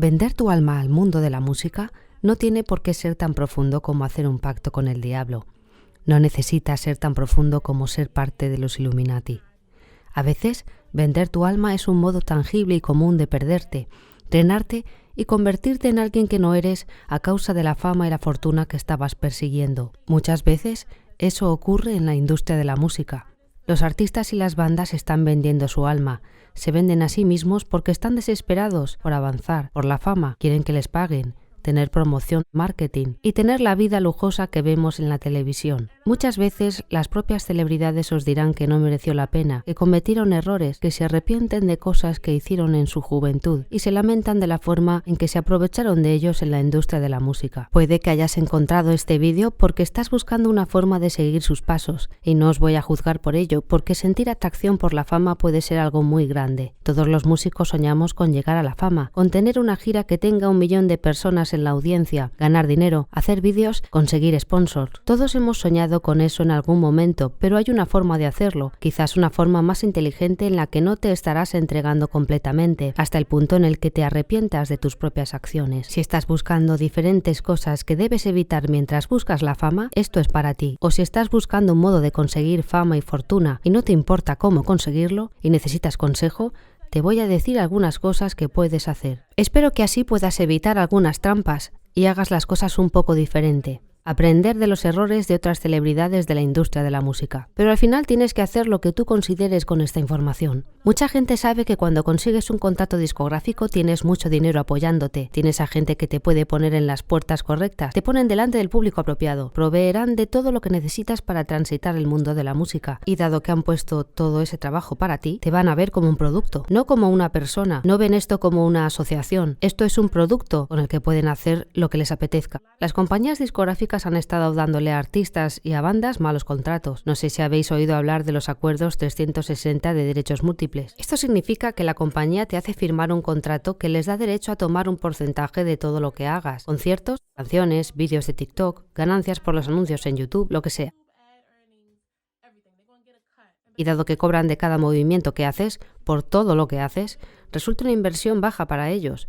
Vender tu alma al mundo de la música no tiene por qué ser tan profundo como hacer un pacto con el diablo. No necesita ser tan profundo como ser parte de los Illuminati. A veces, vender tu alma es un modo tangible y común de perderte, drenarte y convertirte en alguien que no eres a causa de la fama y la fortuna que estabas persiguiendo. Muchas veces, eso ocurre en la industria de la música. Los artistas y las bandas están vendiendo su alma, se venden a sí mismos porque están desesperados por avanzar, por la fama, quieren que les paguen, tener promoción, marketing y tener la vida lujosa que vemos en la televisión. Muchas veces las propias celebridades os dirán que no mereció la pena, que cometieron errores, que se arrepienten de cosas que hicieron en su juventud y se lamentan de la forma en que se aprovecharon de ellos en la industria de la música. Puede que hayas encontrado este vídeo porque estás buscando una forma de seguir sus pasos y no os voy a juzgar por ello, porque sentir atracción por la fama puede ser algo muy grande. Todos los músicos soñamos con llegar a la fama, con tener una gira que tenga 1 millón de personas en la audiencia, ganar dinero, hacer vídeos, conseguir sponsors. Todos hemos soñado con eso en algún momento, pero hay una forma de hacerlo, quizás una forma más inteligente en la que no te estarás entregando completamente, hasta el punto en el que te arrepientas de tus propias acciones. Si estás buscando diferentes cosas que debes evitar mientras buscas la fama, esto es para ti. O si estás buscando un modo de conseguir fama y fortuna y no te importa cómo conseguirlo y necesitas consejo, te voy a decir algunas cosas que puedes hacer. Espero que así puedas evitar algunas trampas y hagas las cosas un poco diferente. Aprender de los errores de otras celebridades de la industria de la música. Pero al final tienes que hacer lo que tú consideres con esta información. Mucha gente sabe que cuando consigues un contrato discográfico tienes mucho dinero apoyándote, tienes a gente que te puede poner en las puertas correctas, te ponen delante del público apropiado, proveerán de todo lo que necesitas para transitar el mundo de la música. Y dado que han puesto todo ese trabajo para ti, te van a ver como un producto, no como una persona. No ven esto como una asociación. Esto es un producto con el que pueden hacer lo que les apetezca. Las compañías discográficas han estado dándole a artistas y a bandas malos contratos. No sé si habéis oído hablar de los acuerdos 360 de derechos múltiples. Esto significa que la compañía te hace firmar un contrato que les da derecho a tomar un porcentaje de todo lo que hagas. Conciertos, canciones, vídeos de TikTok, ganancias por los anuncios en YouTube, lo que sea. Y dado que cobran de cada movimiento que haces, por todo lo que haces, resulta una inversión baja para ellos.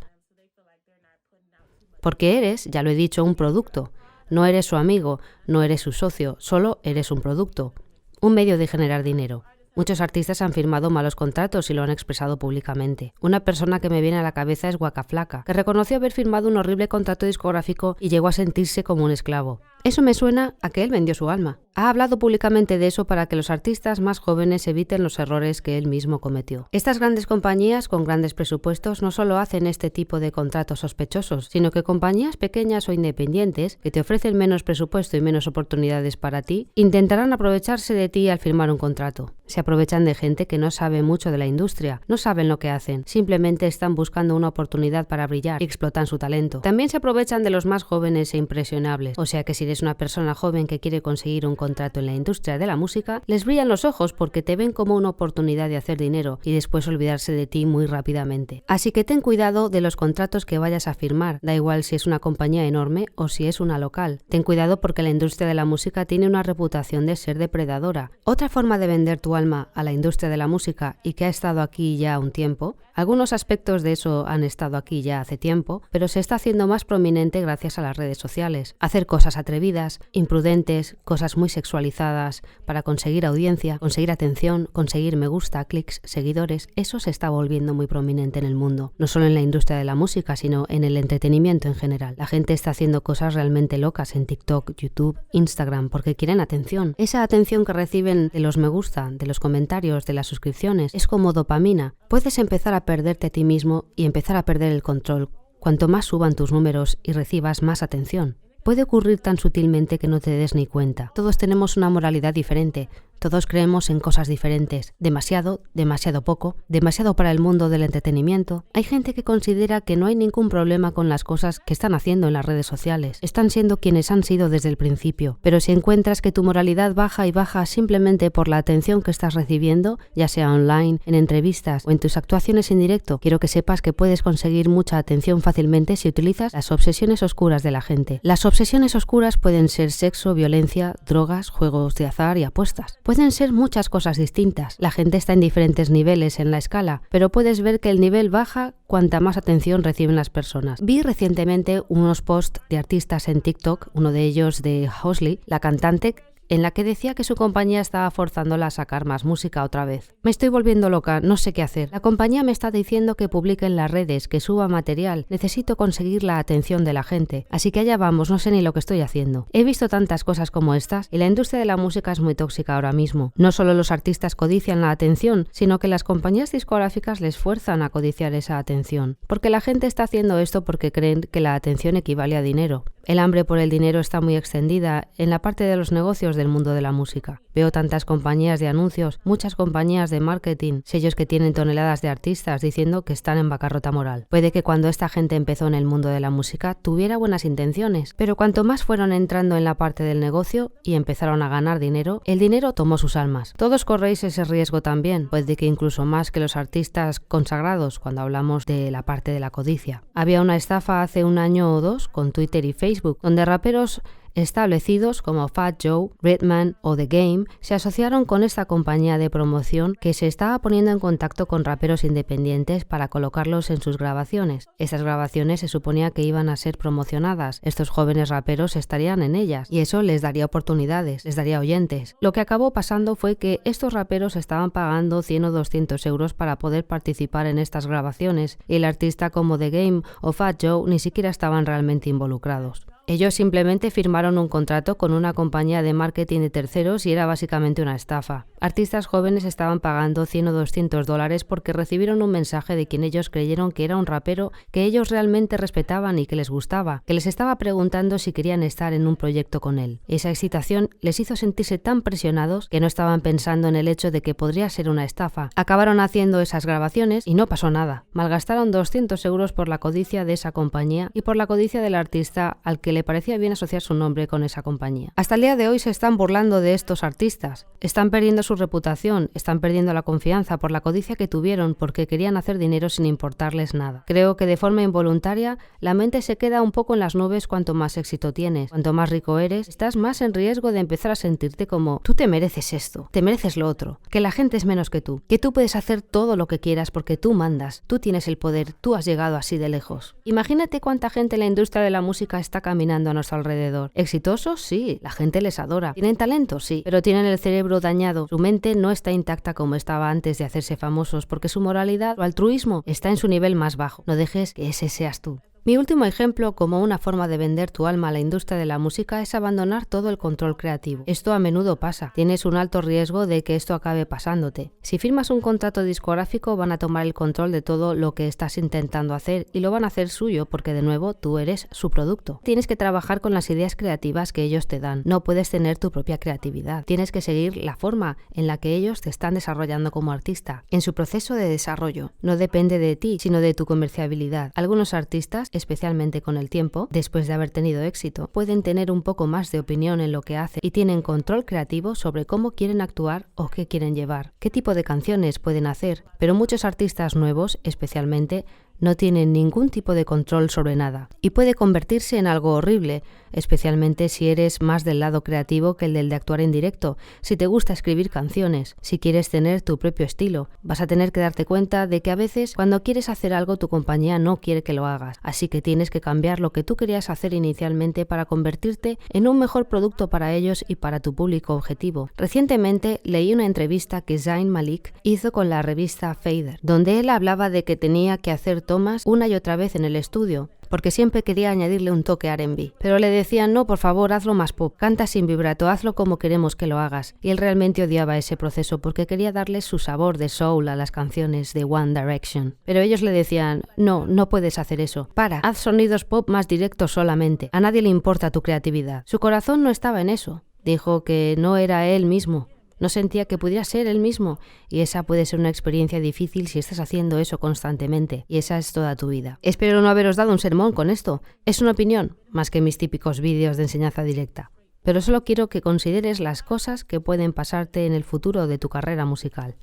Porque eres, ya lo he dicho, un producto. No eres su amigo, no eres su socio, solo eres un producto, un medio de generar dinero. Muchos artistas han firmado malos contratos y lo han expresado públicamente. Una persona que me viene a la cabeza es Waka Flocka, que reconoció haber firmado un horrible contrato discográfico y llegó a sentirse como un esclavo. Eso me suena a que él vendió su alma. Ha hablado públicamente de eso para que los artistas más jóvenes eviten los errores que él mismo cometió. Estas grandes compañías con grandes presupuestos no solo hacen este tipo de contratos sospechosos, sino que compañías pequeñas o independientes que te ofrecen menos presupuesto y menos oportunidades para ti, intentarán aprovecharse de ti al firmar un contrato. Se aprovechan de gente que no sabe mucho de la industria, no saben lo que hacen, simplemente están buscando una oportunidad para brillar y explotan su talento. También se aprovechan de los más jóvenes e impresionables, o sea que si eres una persona joven que quiere conseguir un contrato en la industria de la música, les brillan los ojos porque te ven como una oportunidad de hacer dinero y después olvidarse de ti muy rápidamente. Así que ten cuidado de los contratos que vayas a firmar, da igual si es una compañía enorme o si es una local. Ten cuidado porque la industria de la música tiene una reputación de ser depredadora. Otra forma de vender tu alma a la industria de la música y que ha estado aquí ya un tiempo, algunos aspectos de eso han estado aquí ya hace tiempo, pero se está haciendo más prominente gracias a las redes sociales. Hacer cosas atrevidas, imprudentes, cosas muy sexualizadas para conseguir audiencia, conseguir atención, conseguir me gusta, clics, seguidores, eso se está volviendo muy prominente en el mundo. No solo en la industria de la música, sino en el entretenimiento en general. La gente está haciendo cosas realmente locas en TikTok, YouTube, Instagram, porque quieren atención. Esa atención que reciben de los me gusta, de los comentarios, de las suscripciones, es como dopamina. Puedes empezar a perderte a ti mismo y empezar a perder el control. Cuanto más suban tus números y recibas más atención. Puede ocurrir tan sutilmente que no te des ni cuenta. Todos tenemos una moralidad diferente. Todos creemos en cosas diferentes, demasiado, demasiado poco, demasiado para el mundo del entretenimiento. Hay gente que considera que no hay ningún problema con las cosas que están haciendo en las redes sociales. Están siendo quienes han sido desde el principio. Pero si encuentras que tu moralidad baja y baja simplemente por la atención que estás recibiendo, ya sea online, en entrevistas o en tus actuaciones en directo, quiero que sepas que puedes conseguir mucha atención fácilmente si utilizas las obsesiones oscuras de la gente. Las obsesiones oscuras pueden ser sexo, violencia, drogas, juegos de azar y apuestas. Pueden ser muchas cosas distintas. La gente está en diferentes niveles en la escala, pero puedes ver que el nivel baja cuanta más atención reciben las personas. Vi recientemente unos posts de artistas en TikTok, uno de ellos de Halsey, la cantante, en la que decía que su compañía estaba forzándola a sacar más música otra vez. Me estoy volviendo loca, no sé qué hacer. La compañía me está diciendo que publique en las redes, que suba material. Necesito conseguir la atención de la gente. Así que allá vamos, no sé ni lo que estoy haciendo. He visto tantas cosas como estas y la industria de la música es muy tóxica ahora mismo. No solo los artistas codician la atención, sino que las compañías discográficas les fuerzan a codiciar esa atención. Porque la gente está haciendo esto porque creen que la atención equivale a dinero. El hambre por el dinero está muy extendida en la parte de los negocios del mundo de la música. Veo tantas compañías de anuncios, muchas compañías de marketing, sellos que tienen toneladas de artistas diciendo que están en bancarrota moral. Puede que cuando esta gente empezó en el mundo de la música tuviera buenas intenciones, pero cuanto más fueron entrando en la parte del negocio y empezaron a ganar dinero, el dinero tomó sus almas. Todos corréis ese riesgo también, puede que incluso más que los artistas consagrados cuando hablamos de la parte de la codicia. Había una estafa hace un año o dos con Twitter y Facebook, donde raperos establecidos como Fat Joe, Redman o The Game se asociaron con esta compañía de promoción que se estaba poniendo en contacto con raperos independientes para colocarlos en sus grabaciones. Estas grabaciones se suponía que iban a ser promocionadas. Estos jóvenes raperos estarían en ellas y eso les daría oportunidades, les daría oyentes. Lo que acabó pasando fue que estos raperos estaban pagando 100 o 200 euros para poder participar en estas grabaciones y el artista como The Game o Fat Joe ni siquiera estaban realmente involucrados. Ellos simplemente firmaron un contrato con una compañía de marketing de terceros y era básicamente una estafa. Artistas jóvenes estaban pagando 100 o 200 dólares porque recibieron un mensaje de quien ellos creyeron que era un rapero que ellos realmente respetaban y que les gustaba, que les estaba preguntando si querían estar en un proyecto con él. Esa excitación les hizo sentirse tan presionados que no estaban pensando en el hecho de que podría ser una estafa. Acabaron haciendo esas grabaciones y no pasó nada. Malgastaron 200 euros por la codicia de esa compañía y por la codicia del artista al que le parecía bien asociar su nombre con esa compañía. Hasta el día de hoy se están burlando de estos artistas. Están perdiendo su reputación, están perdiendo la confianza por la codicia que tuvieron porque querían hacer dinero sin importarles nada. Creo que de forma involuntaria la mente se queda un poco en las nubes cuanto más éxito tienes. Cuanto más rico eres, estás más en riesgo de empezar a sentirte como tú te mereces esto, te mereces lo otro, que la gente es menos que tú puedes hacer todo lo que quieras porque tú mandas, tú tienes el poder, tú has llegado así de lejos. Imagínate cuánta gente en la industria de la música está caminando a nuestro alrededor. ¿Exitosos? Sí, la gente les adora. ¿Tienen talento? Sí, pero tienen el cerebro dañado. Su mente no está intacta como estaba antes de hacerse famosos porque su moralidad o altruismo está en su nivel más bajo. No dejes que ese seas tú. Mi último ejemplo como una forma de vender tu alma a la industria de la música es abandonar todo el control creativo. Esto a menudo pasa. Tienes un alto riesgo de que esto acabe pasándote. Si firmas un contrato discográfico van a tomar el control de todo lo que estás intentando hacer y lo van a hacer suyo porque de nuevo tú eres su producto. Tienes que trabajar con las ideas creativas que ellos te dan. No puedes tener tu propia creatividad. Tienes que seguir la forma en la que ellos te están desarrollando como artista. En su proceso de desarrollo no depende de ti, sino de tu comerciabilidad. Algunos artistas, especialmente con el tiempo, después de haber tenido éxito, pueden tener un poco más de opinión en lo que hacen y tienen control creativo sobre cómo quieren actuar o qué quieren llevar, qué tipo de canciones pueden hacer, pero muchos artistas nuevos, especialmente, no tienen ningún tipo de control sobre nada y puede convertirse en algo horrible, especialmente si eres más del lado creativo que el del de actuar en directo, si te gusta escribir canciones, si quieres tener tu propio estilo. Vas a tener que darte cuenta de que a veces cuando quieres hacer algo tu compañía no quiere que lo hagas, así que tienes que cambiar lo que tú querías hacer inicialmente para convertirte en un mejor producto para ellos y para tu público objetivo. Recientemente leí una entrevista que Zayn Malik hizo con la revista Fader, donde él hablaba de que tenía que hacer tomas una y otra vez en el estudio, porque siempre quería añadirle un toque R&B. Pero le decían, no, por favor, hazlo más pop, canta sin vibrato, hazlo como queremos que lo hagas. Y él realmente odiaba ese proceso porque quería darle su sabor de soul a las canciones de One Direction. Pero ellos le decían, no, no puedes hacer eso. Haz sonidos pop más directos solamente. A nadie le importa tu creatividad. Su corazón no estaba en eso. Dijo que no era él mismo. No sentía que pudiera ser él mismo y esa puede ser una experiencia difícil si estás haciendo eso constantemente y esa es toda tu vida. Espero no haberos dado un sermón con esto. Es una opinión, más que mis típicos vídeos de enseñanza directa. Pero solo quiero que consideres las cosas que pueden pasarte en el futuro de tu carrera musical.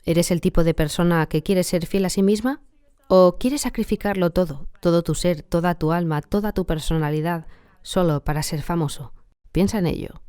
¿Eres el tipo de persona que quiere ser fiel a sí misma? ¿O quieres sacrificarlo todo, todo tu ser, toda tu alma, toda tu personalidad, solo para ser famoso? Piensa en ello.